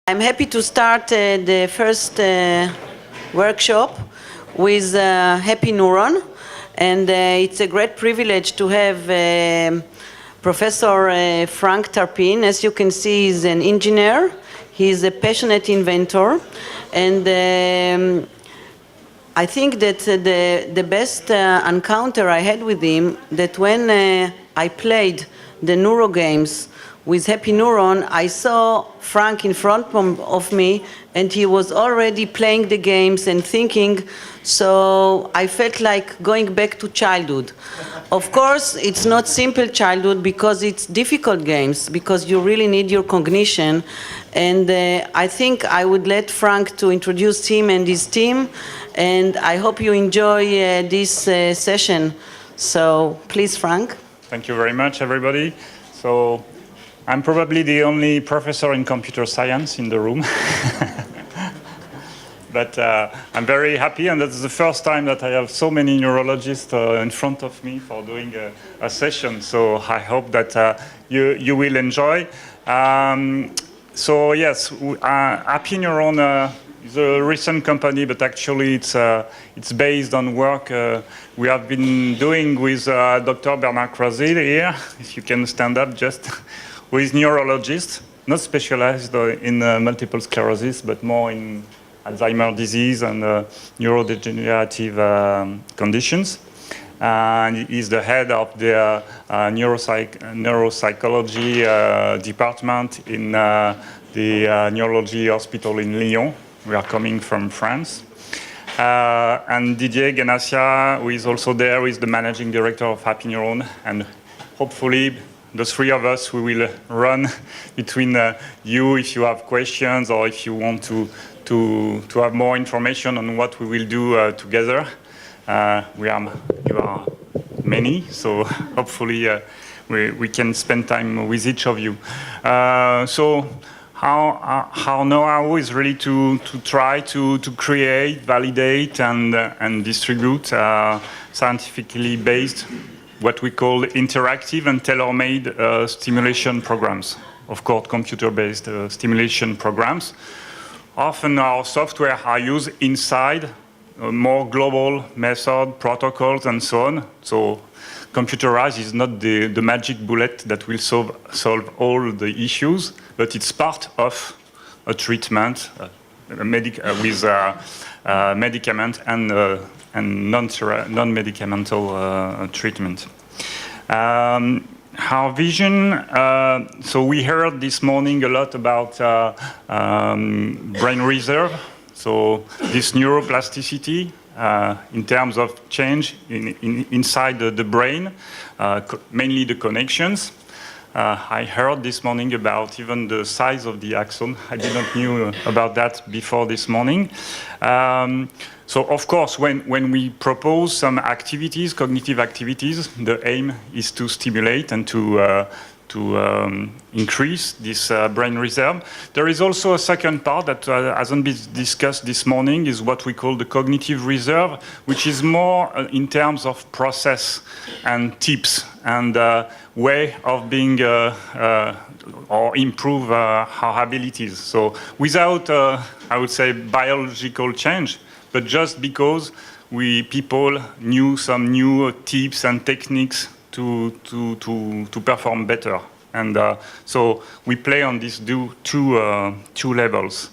I'm happy to start the first workshop with HAPPYNeuron, and it's a great privilege to have Professor Franck Tarpin. As you can see, he's an engineer, he's a passionate inventor, and I think that the best encounter I had with him, that when I played the neuro games with HAPPYNeuron, I saw Franck in front of me, and he was already playing the games and thinking, so I felt like going back to childhood. Of course, it's not simple childhood because it's difficult games, because you really need your cognition. And I think I would let Franck to introduce him and his team, and I hope you enjoy this session. So please, Franck. Thank you very much, everybody. So I'm probably the only professor in computer science in the room. But I'm very happy, and that's the first time that I have so many neurologists in front of me for doing a session. So I hope that you will enjoy. So yes, HAPPYNeuron is a recent company, but actually it's based on work we have been doing with Dr. Bernard here, if you can stand up just, who is neurologist, not specialized in multiple sclerosis, but more in Alzheimer's disease and neurodegenerative conditions. And he's the head of the neuropsychology department in the neurology hospital in Lyon. We are coming from France. And Didier Ganassia, who is also there, who is the managing director of HAPPYNeuron, and hopefully the three of us, we will run between you if you have questions or if you want to have more information on what we will do together. You are many, so hopefully we can spend time with each of you. So our know-how is really to try to create, validate, and distribute scientifically based, what we call interactive and tailor-made stimulation programs, of course, computer-based stimulation programs. Often our software are used inside more global method, protocols, and so on. So computerized is not the magic bullet that will solve all the issues, but it's part of a treatment with medicament and non-medicamental treatment. Our vision, so we heard this morning a lot about brain reserve, so this neuroplasticity in terms of change inside the brain, mainly the connections. I heard this morning about even the size of the axon. I didn't know about that before this morning. So of course, when we propose some activities, cognitive activities, the aim is to stimulate and to increase this brain reserve. There is also a second part that hasn't been discussed this morning, is what we call the cognitive reserve, which is more in terms of process and tips and way of being or improve our abilities. So without, I would say, biological change, but just because people knew some new tips and techniques to perform better. And so we play on these two levels.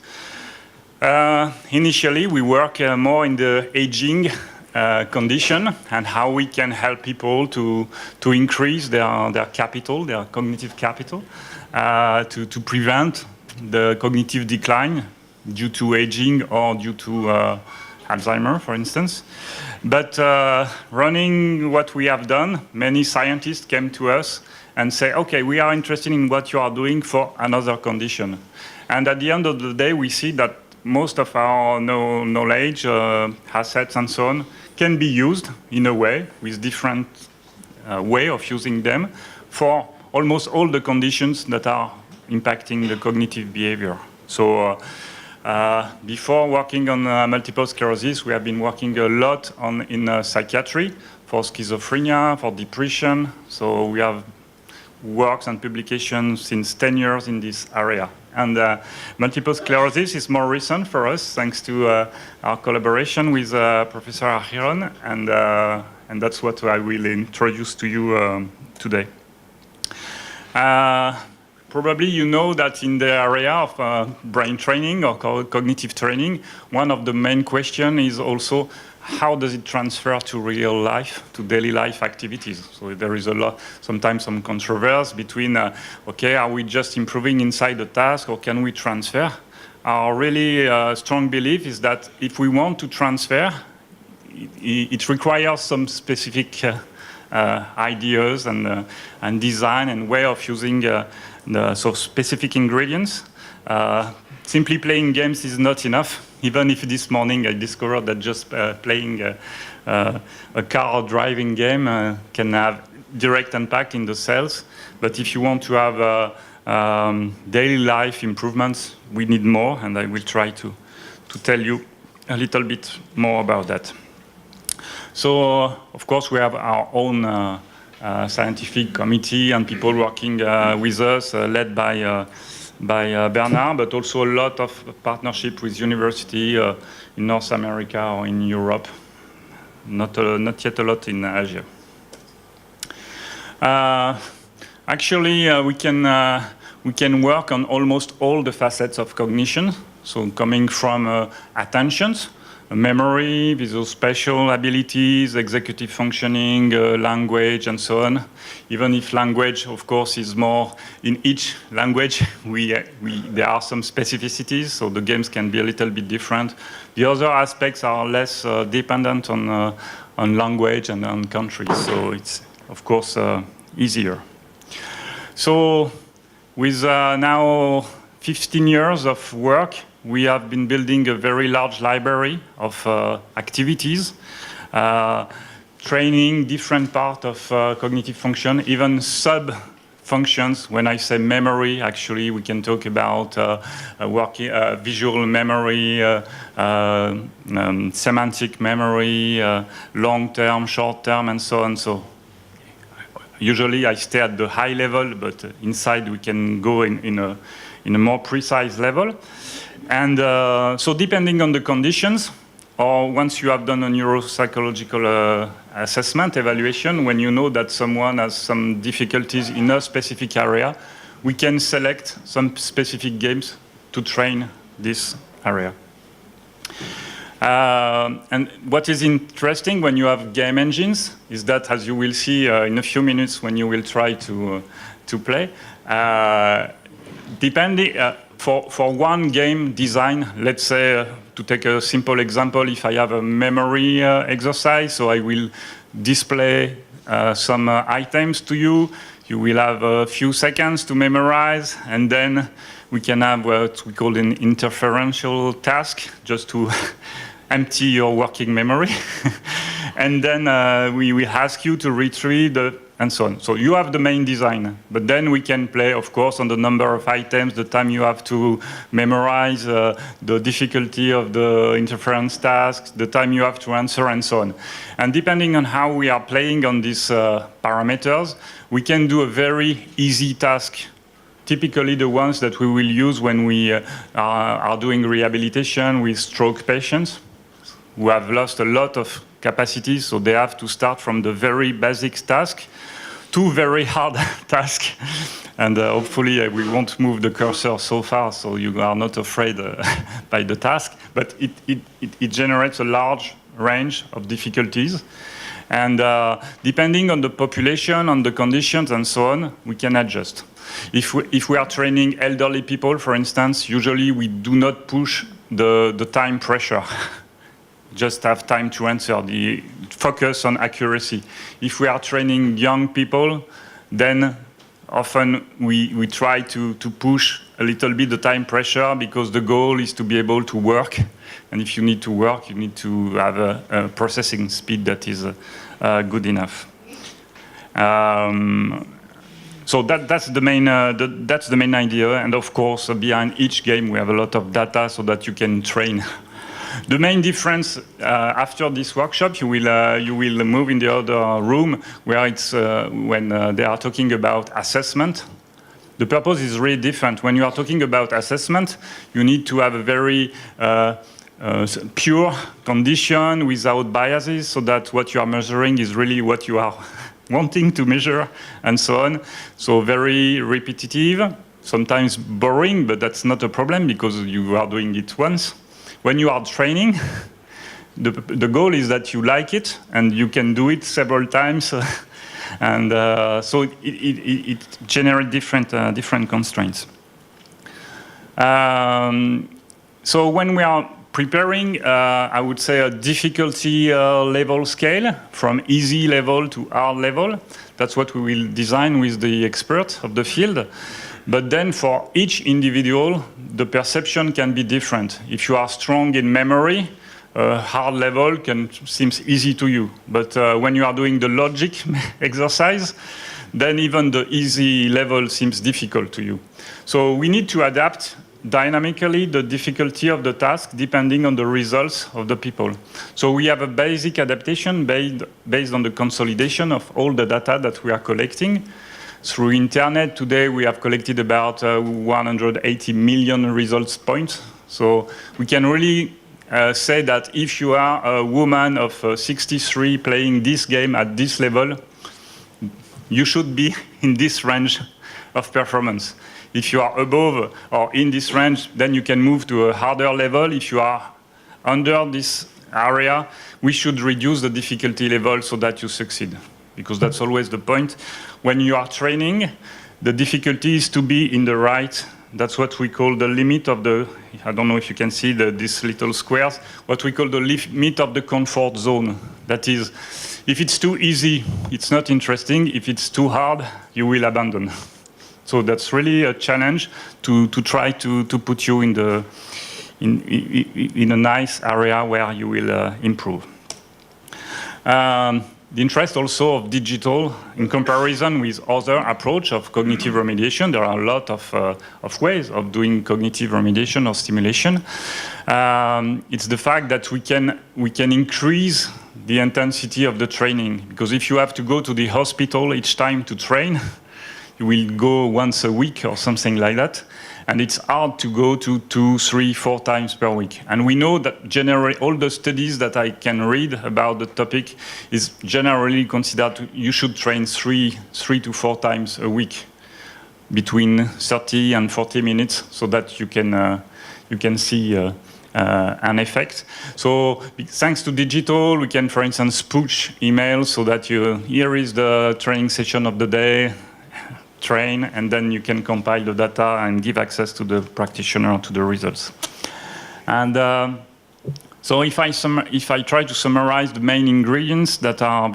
Initially, we work more in the aging condition and how we can help people to increase their capital, their cognitive capital, to prevent the cognitive decline due to aging or due to Alzheimer, for instance. But running what we have done, many scientists came to us and say, okay, we are interested in what you are doing for another condition. And at the end of the day, we see that most of our knowledge, assets and so on, can be used in a way, with different way of using them, for almost all the conditions that are impacting the cognitive behavior. So before working on multiple sclerosis, we have been working a lot in psychiatry, for schizophrenia, for depression. So we have works and publications since 10 years in this area. And multiple sclerosis is more recent for us, thanks to our collaboration with Professor Archiron, and that's what I will introduce to you today. Probably you know that in the area of brain training or cognitive training, one of the main questions is also how does it transfer to real life, to daily life activities? So there is sometimes some controversy between, okay, are we just improving inside the task or can we transfer? Our really strong belief is that if we want to transfer, it requires some specific ideas and design and way of using so specific ingredients. Simply playing games is not enough. Even if this morning I discovered that just playing a car driving game can have direct impact in the cells. But if you want to have daily life improvements, we need more, and I will try to tell you a little bit more about that. So, of course, we have our own scientific committee and people working with us, led by Bernard, but also a lot of partnership with university in North America or in Europe. Not yet a lot in Asia. Actually, we can work on almost all the facets of cognition. So coming from attentions, memory, visuospatial abilities, executive functioning, language, and so on. Even if language, of course, is more in each language, there are some specificities, so the games can be a little bit different. The other aspects are less dependent on language and on countries, so it's, of course, easier. So with now 15 years of work, we have been building a very large library of activities, training different parts of cognitive function, even sub-functions. When I say memory, actually, we can talk about visual memory, semantic memory, long-term, short-term, and so on. So usually I stay at the high level, but inside we can go in a more precise level. And so depending on the conditions, or once you have done a neuropsychological assessment, evaluation, when you know that someone has some difficulties in a specific area, we can select some specific games to train this area. And what is interesting when you have game engines is that, as you will see in a few minutes when you will try to play, depending... For one game design, let's say, to take a simple example, if I have a memory exercise, so I will display some items to you. You will have a few seconds to memorize, and then we can have what we call an interferential task, just to empty your working memory. And then we will ask you to retrieve and so on. So you have the main design, but then we can play, of course, on the number of items, the time you have to memorize, the difficulty of the interference tasks, the time you have to answer, and so on. And depending on how we are playing on these parameters, we can do a very easy task, typically the ones that we will use when we are doing rehabilitation with stroke patients who have lost a lot of capacity, so they have to start from the very basic task to very hard task. And hopefully we won't move the cursor so far, so you are not afraid by the task. But it generates a large range of difficulties. And depending on the population, on the conditions, and so on, we can adjust. If we are training elderly people, for instance, usually we do not push the time pressure. Just have time to answer, the focus on accuracy. If we are training young people, then often we try to push a little bit the time pressure, because the goal is to be able to work. And if you need to work, you need to have a processing speed that is good enough. So that's the main idea. And of course, behind each game, we have a lot of data so that you can train. The main difference after this workshop, you will move in the other room where it's when they are talking about assessment. The purpose is really different. When you are talking about assessment, you need to have a very pure condition without biases, so that what you are measuring is really what you are wanting to measure, and so on. So very repetitive, sometimes boring, but that's not a problem because you are doing it once. When you are training, the goal is that you like it and you can do it several times. And so it generates different constraints. So when we are preparing, I would say, a difficulty level scale from easy level to hard level. That's what we will design with the expert of the field. But then for each individual, the perception can be different. If you are strong in memory, hard level seems easy to you. But when you are doing the logic exercise, then even the easy level seems difficult to you. So we need to adapt dynamically the difficulty of the task depending on the results of the people. So we have a basic adaptation based on the consolidation of all the data that we are collecting. Through internet today we have collected about 180 million results points. So we can really say that if you are a woman of 63 playing this game at this level, you should be in this range of performance. If you are above or in this range, then you can move to a harder level. If you are under this area, we should reduce the difficulty level so that you succeed, because that's always the point. When you are training, the difficulty is to be in the right. That's what we call the limit of the, I don't know if you can see these little squares, what we call the limit of the comfort zone. That is, if it's too easy, it's not interesting. If it's too hard, you will abandon. So that's really a challenge to try to put you in a nice area where you will improve. The interest also of digital in comparison with other approach of cognitive remediation. There are a lot of ways of doing cognitive remediation or stimulation. It's the fact that we can increase the intensity of the training, because if you have to go to the hospital each time to train, you will go once a week or something like that. And it's hard to go to 2, 3, 4 times per week. And we know that generally all the studies that I can read about the topic is generally considered you should train 3 to 4 times a week, between 30 and 40 minutes, so that you can see an effect. So thanks to digital, we can, for instance, push emails so that here is the training session of the day, train, and then you can compile the data and give access to the practitioner to the results. And so if I try to summarize the main ingredients that are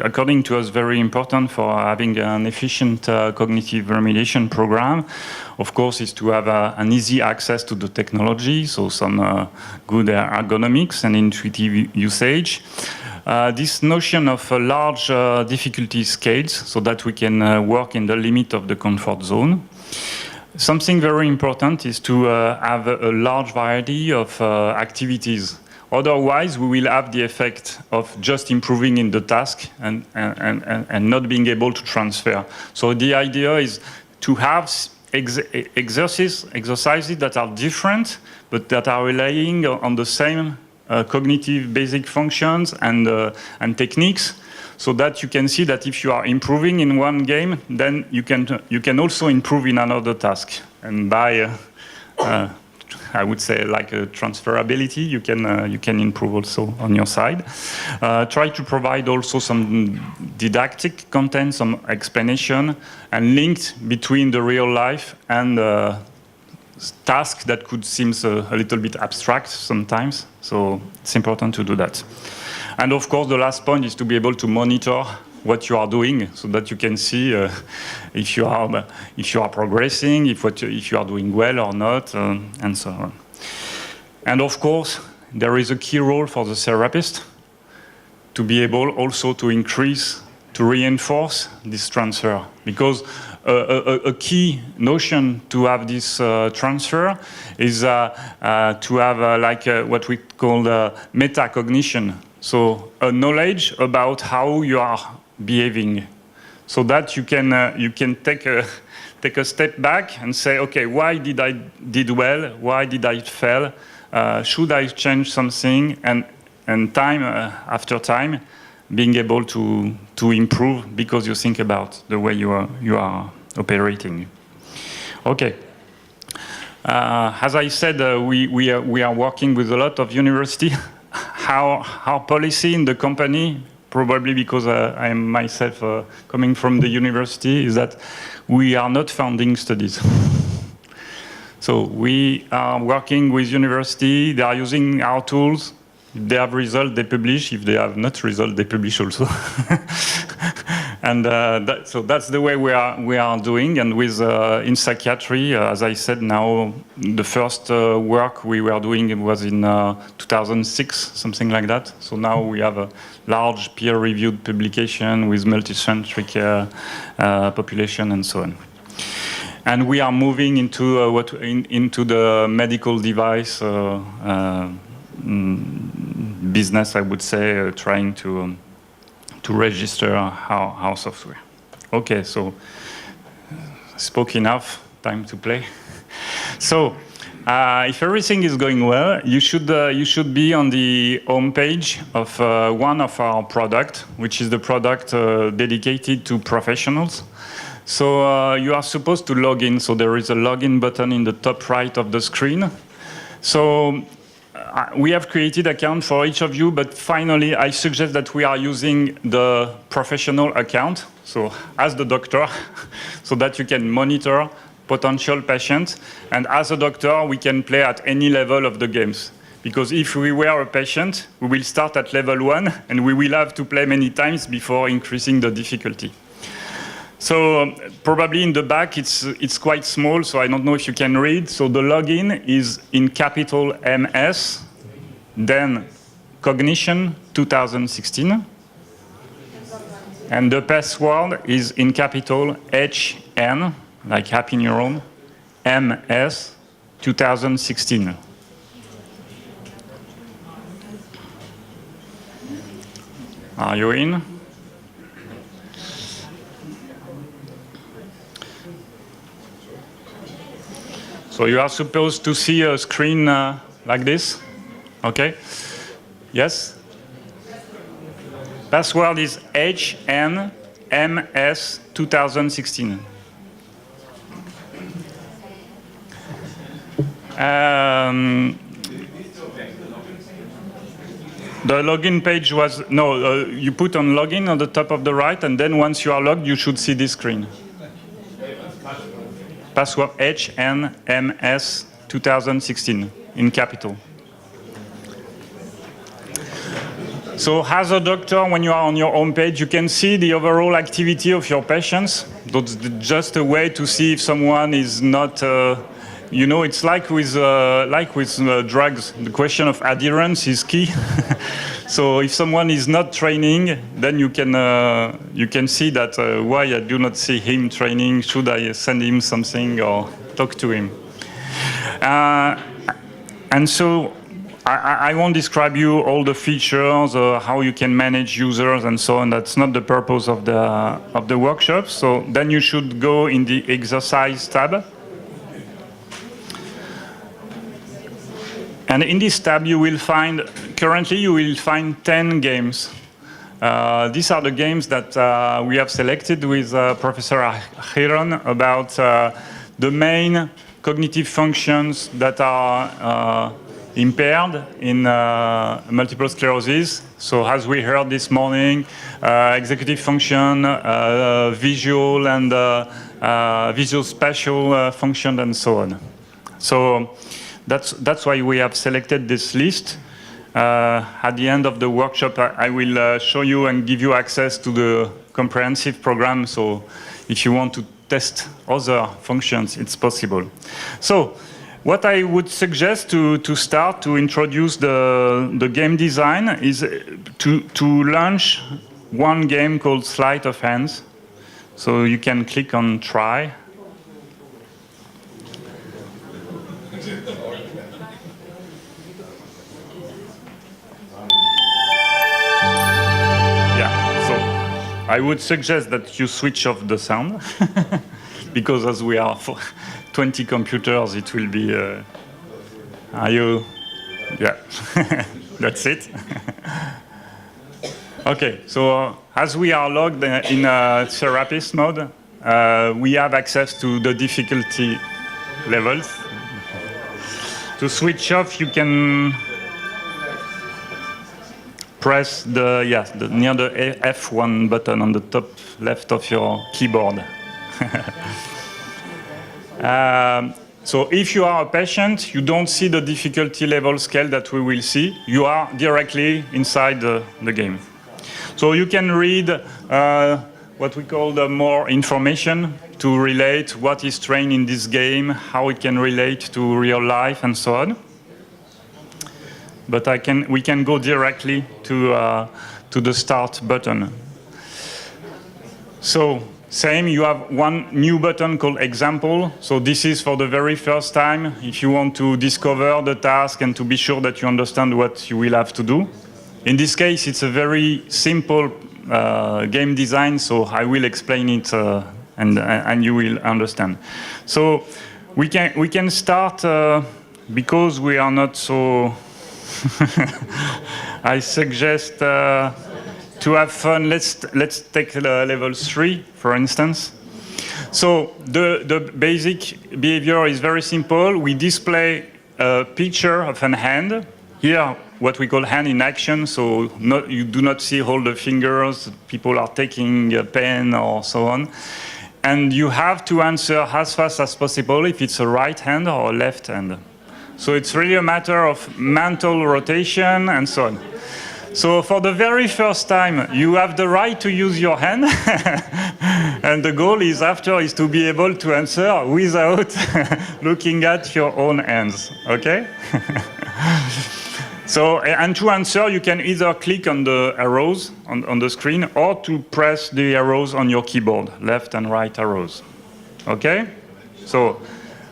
according to us, very important for having an efficient cognitive remediation program, of course, is to have an easy access to the technology, so some good ergonomics and intuitive usage. This notion of large difficulty scales, so that we can work in the limit of the comfort zone. Something very important is to have a large variety of activities. Otherwise, we will have the effect of just improving in the task and not being able to transfer. So the idea is to have exercises that are different, but that are relying on the same cognitive basic functions and techniques, so that you can see that if you are improving in one game, then you can also improve in another task. And by I would say like a transferability, you can improve also on your side. Try to provide also some didactic content, some explanation, and linked between the real life and task that could seem a little bit abstract sometimes. So it's important to do that. And of course, the last point is to be able to monitor what you are doing, so that you can see if you are progressing, if you are doing well or not, and so on. And of course, there is a key role for the therapist to be able also to reinforce this transfer, because a key notion to have this transfer is to have what we call metacognition. So a knowledge about how you are behaving. so that you can take a step back and say, okay, why did I did well? Why did I fail? Should I change something? And time after time, being able to improve because you think about the way you are operating. Okay. As I said, we are working with a lot of university. Our policy in the company, probably because I am myself coming from the university, is that we are not funding studies. So we are working with university, they are using our tools. If they have results, they publish. If they have not results, they publish also. And so that's the way we are doing. And with in psychiatry, as I said, now the first work we were doing was in 2006, something like that. So now we have a large peer-reviewed publication with multicentric population and so on. And we are moving into into the medical device business, I would say, trying to register our software. Okay, so spoke enough. Time to play. So, if everything is going well, you should be on the home page of one of our product, which is the product dedicated to professionals. So you are supposed to log in. So there is a login button in the top right of the screen. So we have created an account for each of you, but finally I suggest that we are using the professional account, so as the doctor, so that you can monitor potential patients. And as a doctor, we can play at any level of the games. Because if we were a patient, we will start at level 1, and we will have to play many times before increasing the difficulty. So probably in the back, it's quite small, so I don't know if you can read. So the login is in capital MS, then Cognition 2016. And the password is in capital HN, like HAPPYNeuron, MS 2016. Are you in? So you are supposed to see a screen like this, okay? Yes? Password is HNMS 2016. The login page was, no, you put on login on the top of the right, and then once you are logged, you should see this screen. Password HNMS 2016 in capital. So as a doctor, when you are on your home page, you can see the overall activity of your patients. That's just a way to see if someone is not, you know, it's like with drugs. The question of adherence is key. So if someone is not training, then you can see that why I do not see him training. Should I send him something or talk to him? And so I won't describe you all the features, how you can manage users and so on. That's not the purpose of the workshop. So then you should go in the exercise tab. And in this tab, you will find, currently you will find 10 games. These are the games that we have selected with Professor Tarpin-Bernard about the main cognitive functions that are impaired in multiple sclerosis. So as we heard this morning, executive function, visual and visual spatial function and so on. So that's why we have selected this list. At the end of the workshop, I will show you and give you access to the comprehensive program. So if you want to test other functions, it's possible. So what I would suggest to start to introduce the game design is to launch one game called Sleight of Hands. So you can click on try. I would suggest that you switch off the sound, because as we are 20 computers, it will be, are you, yeah, that's it. Okay, so as we are logged in a therapist mode, we have access to the difficulty levels. To switch off, you can press near the F1 button on the top left of your keyboard. So if you are a patient, you don't see the difficulty level scale that we will see. You are directly inside the game. So you can read what we call the more information to relate what is trained in this game, how it can relate to real life, and so on. But we can go directly to the start button. So same, you have one new button called example. So this is for the very first time if you want to discover the task and to be sure that you understand what you will have to do. In this case, it's a very simple game design, so I will explain it and you will understand. So we can start because we are not so. I suggest to have fun. Let's take level 3, for instance. So the basic behavior is very simple. We display a picture of an hand. Here, what we call hand in action, so you do not see all the fingers, people are taking a pen or so on. And you have to answer as fast as possible if it's a right hand or a left hand. So it's really a matter of mental rotation and so on. So for the very first time, you have the right to use your hand. And the goal is to be able to answer without looking at your own hands, okay? So, and to answer, you can either click on the arrows on the screen or to press the arrows on your keyboard, left and right arrows. Okay? So,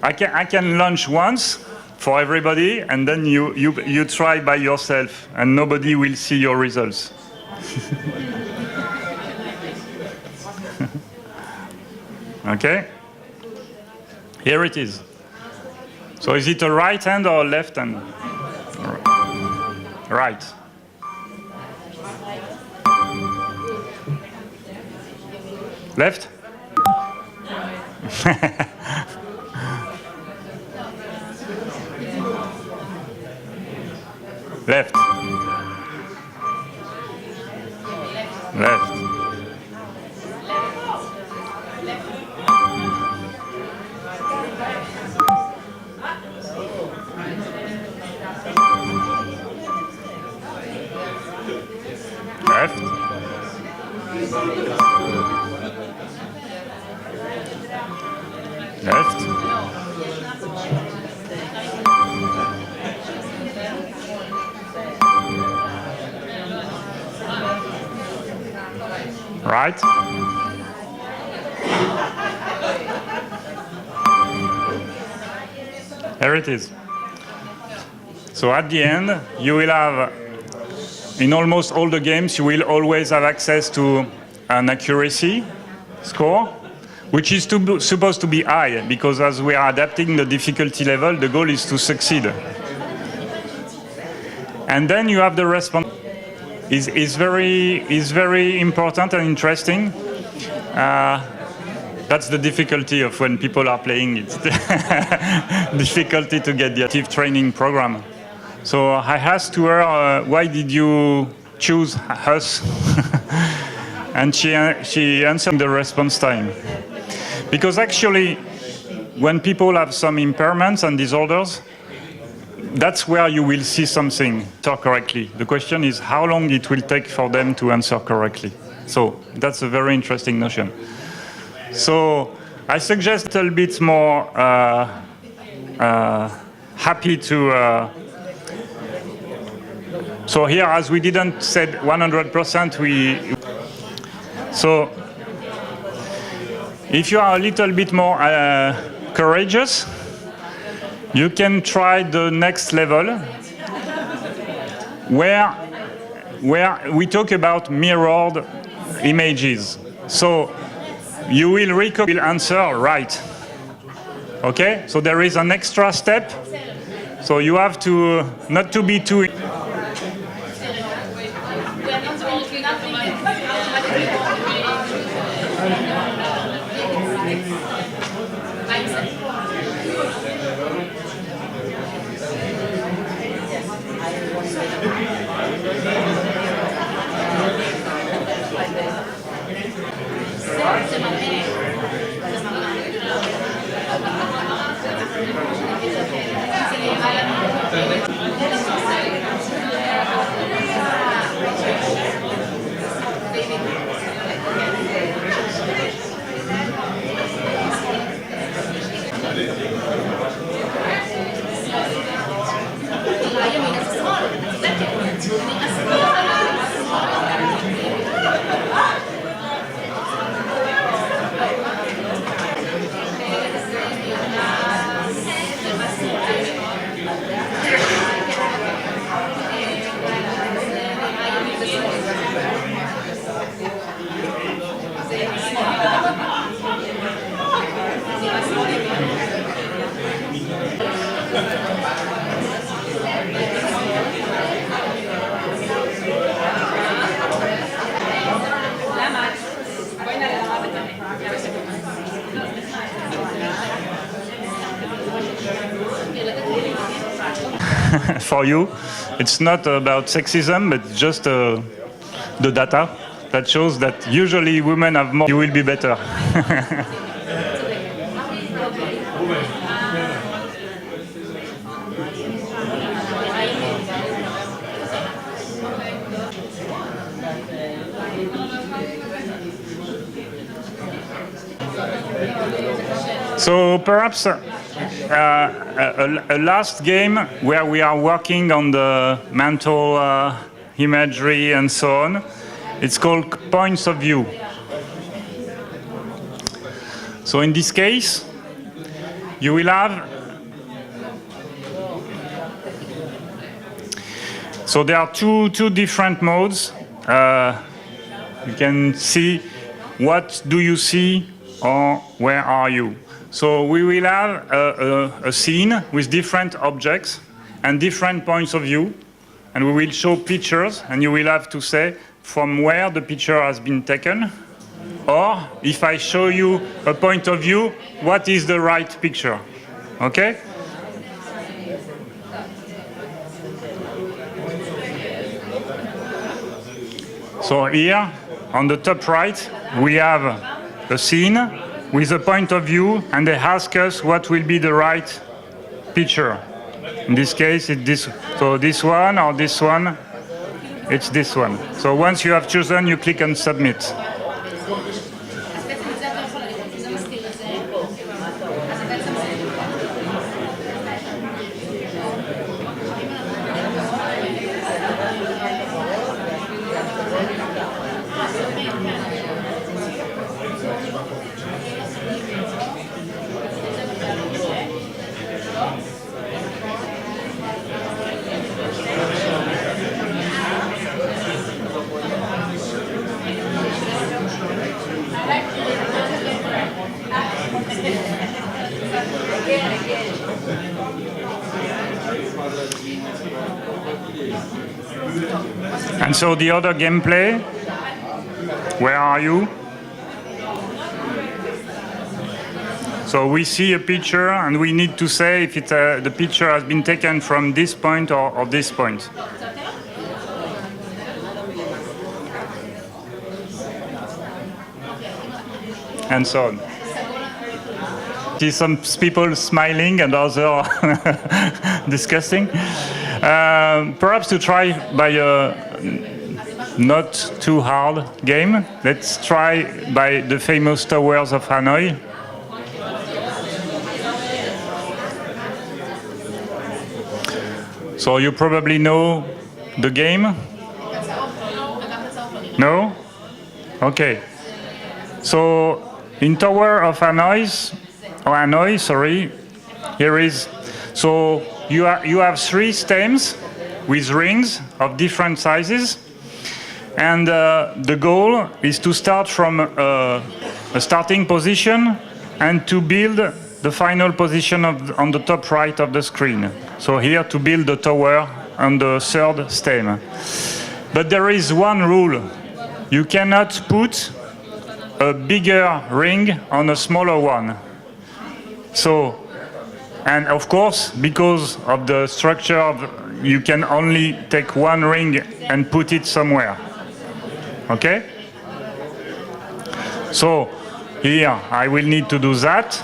I can launch once for everybody, and then you try by yourself, and nobody will see your results. Okay? Here it is. So, is it a right hand or a left hand? Right. Left? Left. Left. Left. Left. Right. There it is. So at the end, you will have, in almost all the games, you will always have access to an accuracy score, which is supposed to be high, because as we are adapting the difficulty level, the goal is to succeed. And then you have the response. Is very important and interesting. That's the difficulty of when people are playing. It's the difficulty to get the active training program. So I asked to her, why did you choose us? And she answered the response time. Because actually, when people have some impairments and disorders, that's where you will see something talk correctly. The question is how long it will take for them to answer correctly. So that's a very interesting notion. So I suggest a little bit more happy to. So here, as we didn't said 100%, so if you are a little bit more courageous, you can try the next level, where we talk about mirrored images. So you will answer right. Okay? So there is an extra step. So you have to not to be too. For you, it's not about sexism, but just the data that shows that usually women have more. You will be better. So perhaps a last game where we are working on the mental imagery and so on. It's called points of view. So in this case, you will have. So there are two different modes. You can see what do you see or where are you. So we will have a scene with different objects and different points of view, and we will show pictures, and you will have to say from where the picture has been taken, or if I show you a point of view, what is the right picture, okay? So here, on the top right, we have a scene with a point of view, and they ask us what will be the right picture. In this case, it's this. So this one or this one, it's this one. So once you have chosen, you click on submit. And so the other gameplay, where are you? So we see a picture and we need to say if the picture has been taken from this point or this point. And so on. See some people smiling and others discussing. Perhaps to try by a not too hard game, let's try by the famous towers of Hanoi. So you probably know the game? No? Okay. So in Tower of Hanoi, sorry, here is, so you have 3 stems with rings of different sizes. And the goal is to start from a starting position and to build the final position on the top right of the screen. So here to build the tower on the third stem. But there is one rule. You cannot put a bigger ring on a smaller one. So, and of course, because of the structure, you can only take one ring and put it somewhere. Okay? So, here I will need to do that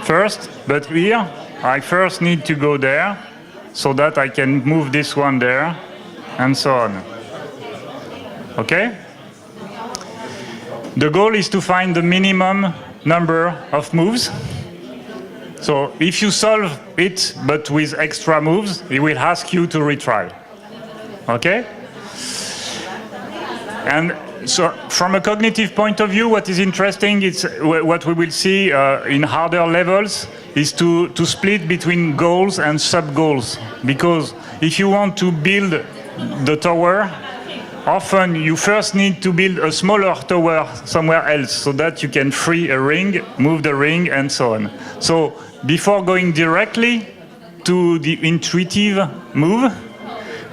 first, but here I first need to go there so that I can move this one there and so on. Okay? The goal is to find the minimum number of moves. So if you solve it but with extra moves, it will ask you to retry. Okay? And so from a cognitive point of view, what is interesting is what we will see in harder levels is to split between goals and sub-goals. Because if you want to build the tower, often you first need to build a smaller tower somewhere else so that you can free a ring, move the ring, and so on. So before going directly to the intuitive move,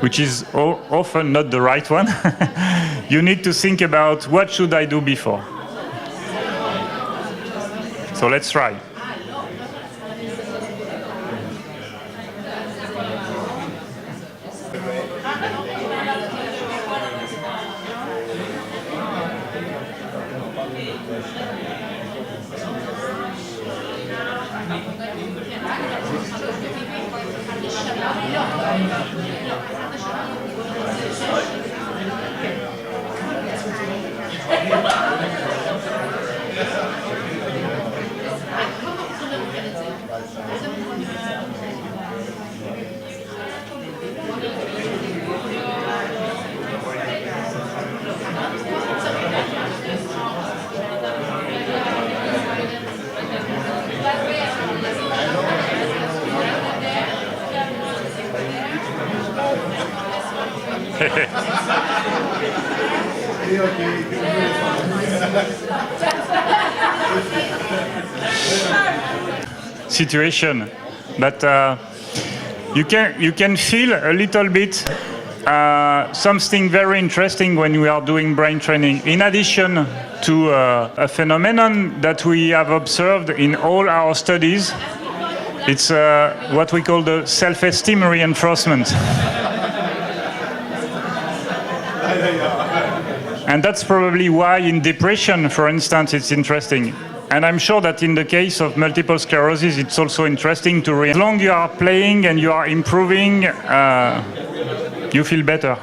which is often not the right one, you need to think about what should I do before. So let's try. Situation, but you can feel a little bit something very interesting when we are doing brain training. In addition to a phenomenon that we have observed in all our studies, it's what we call the self-esteem reinforcement. And that's probably why in depression, for instance, it's interesting. And I'm sure that in the case of multiple sclerosis, it's also interesting to as long as you are playing and you are improving, you feel better.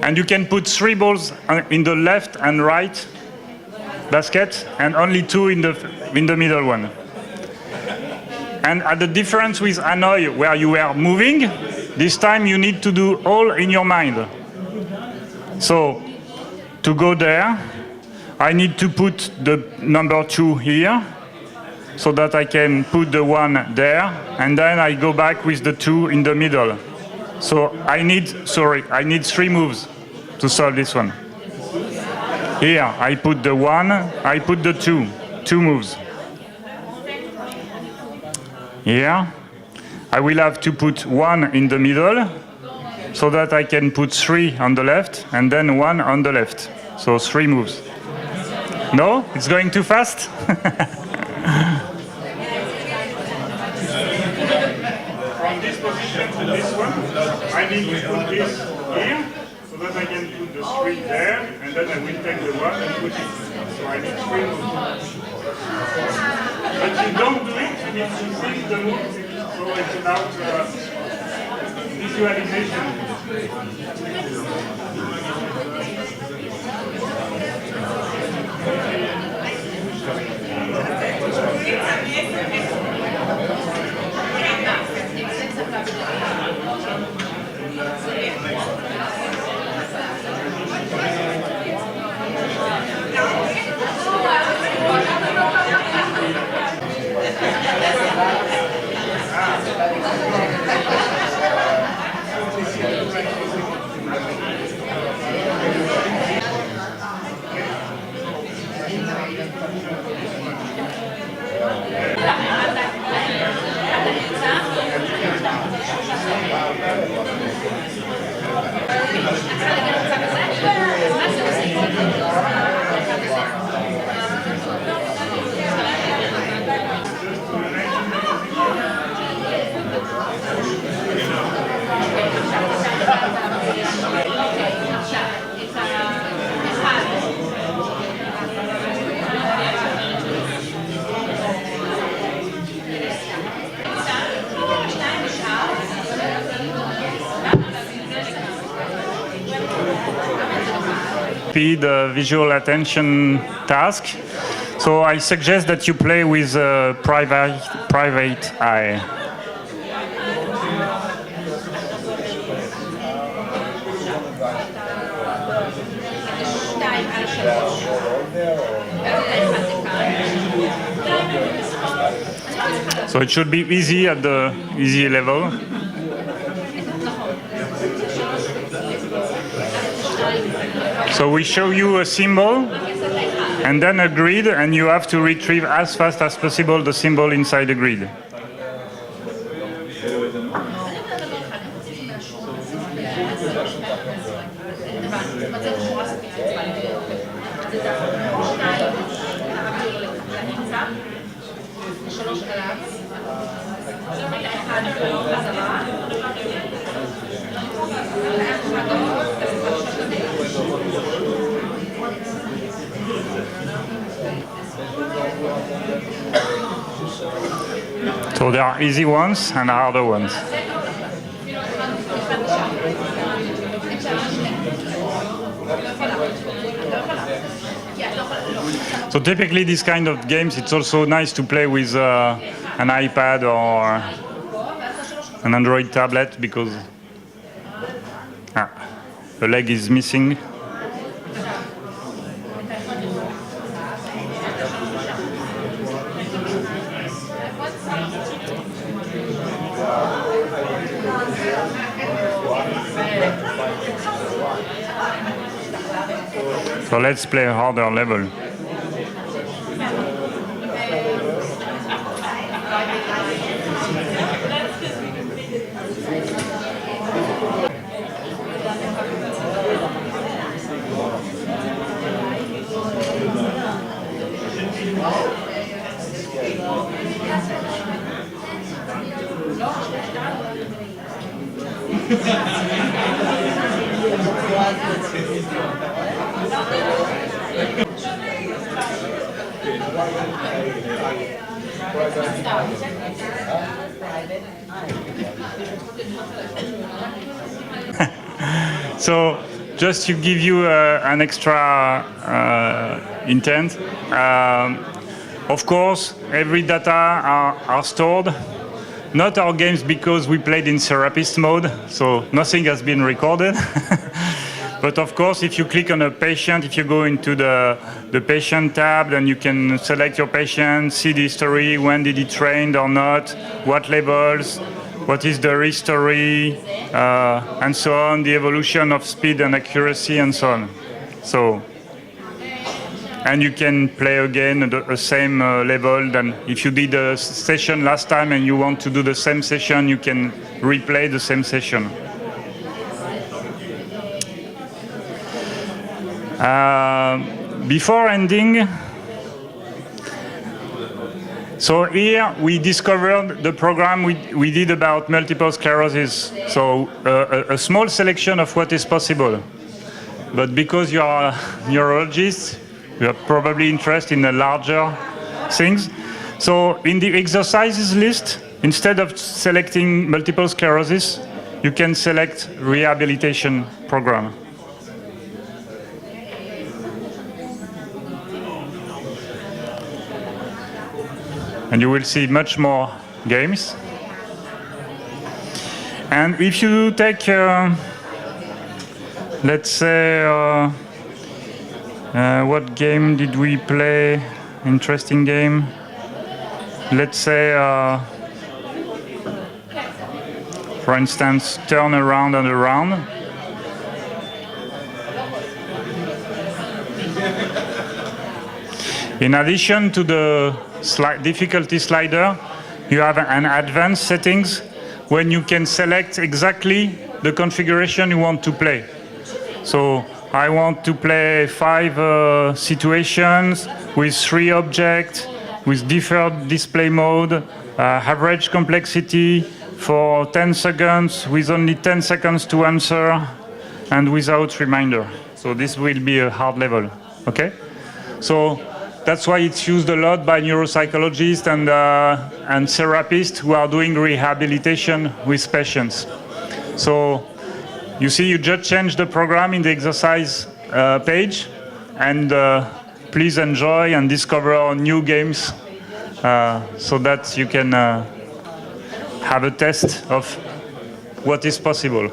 And you can put 3 balls in the left and right basket, and only 2 in the middle one. And at the difference with Hanoi, where you were moving, this time you need to do all in your mind. So, to go there, I need to put the number 2 here, so that I can put the 1 there, and then I go back with the 2 in the middle. So I need 3 moves to solve this one. Here, I put the 1, I put the 2 moves. here. I will have to put 1 in the middle, so that I can put 3 on the left, and then 1 on the left. So 3 moves. No? It's going too fast? From this position to this one, I need to put this here, so that I can put the 3 there, and then I will take the 1 and put it. So I need 3 moves. But you don't do it, you need to see the moves. So it's about visualization. The visual attention task. So I suggest that you play with a private eye. So it should be easy at the easy level. So we show you a symbol and then a grid, and you have to retrieve as fast as possible the symbol inside the grid. So there are easy ones and harder ones. So typically these kind of games, it's also nice to play with an iPad or an Android tablet, because the leg is missing. So let's play a harder level. So just to give you an extra intent, of course, every data are stored. Not our games, because we played in therapist mode, so nothing has been recorded. But of course, if you click on a patient, if you go into the patient tab, then you can select your patient, see the history, when did he train or not, what levels, what is the history, and so on, the evolution of speed and accuracy, and so on. So and you can play again the same level. Then if you did a session last time and you want to do the same session, you can replay the same session. Before ending, so here we discovered the program we did about multiple sclerosis. So a small selection of what is possible. But because you are a neurologist, you are probably interested in the larger things. So in the exercises list, instead of selecting multiple sclerosis, you can select rehabilitation program. And you will see much more games. And if you take, let's say, what game did we play? Interesting game. Let's say, for instance, turn around and around. In addition to the difficulty slider, you have an advanced settings when you can select exactly the configuration you want to play. So I want to play 5 situations with 3 objects, with different display mode, average complexity for 10 seconds, with only 10 seconds to answer, and without reminder. So this will be a hard level, okay? So that's why it's used a lot by neuropsychologists and therapists who are doing rehabilitation with patients. So you see, you just change the program in the exercise page, and please enjoy and discover new games so that you can have a test of what is possible.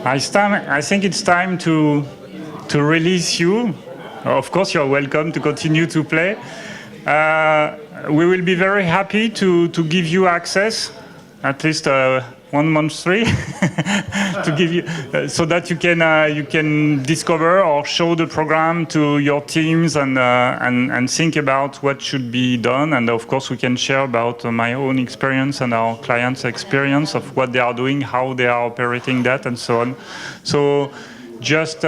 I think it's time to release you. Of course, you're welcome to continue to play. We will be very happy to give you access, at least 1 month free, to give you so that you can discover or show the program to your teams and think about what should be done. And of course, we can share about my own experience and our clients' experience of what they are doing, how they are operating that, and so on. So just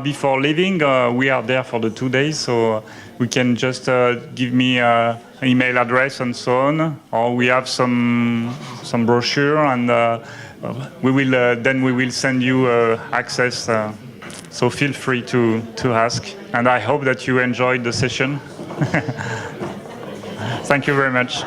before leaving, we are there for the 2 days, so we can just give me an email address and so on, or we have some brochure, and we will send you access. So feel free to ask, and I hope that you enjoyed the session. Thank you very much.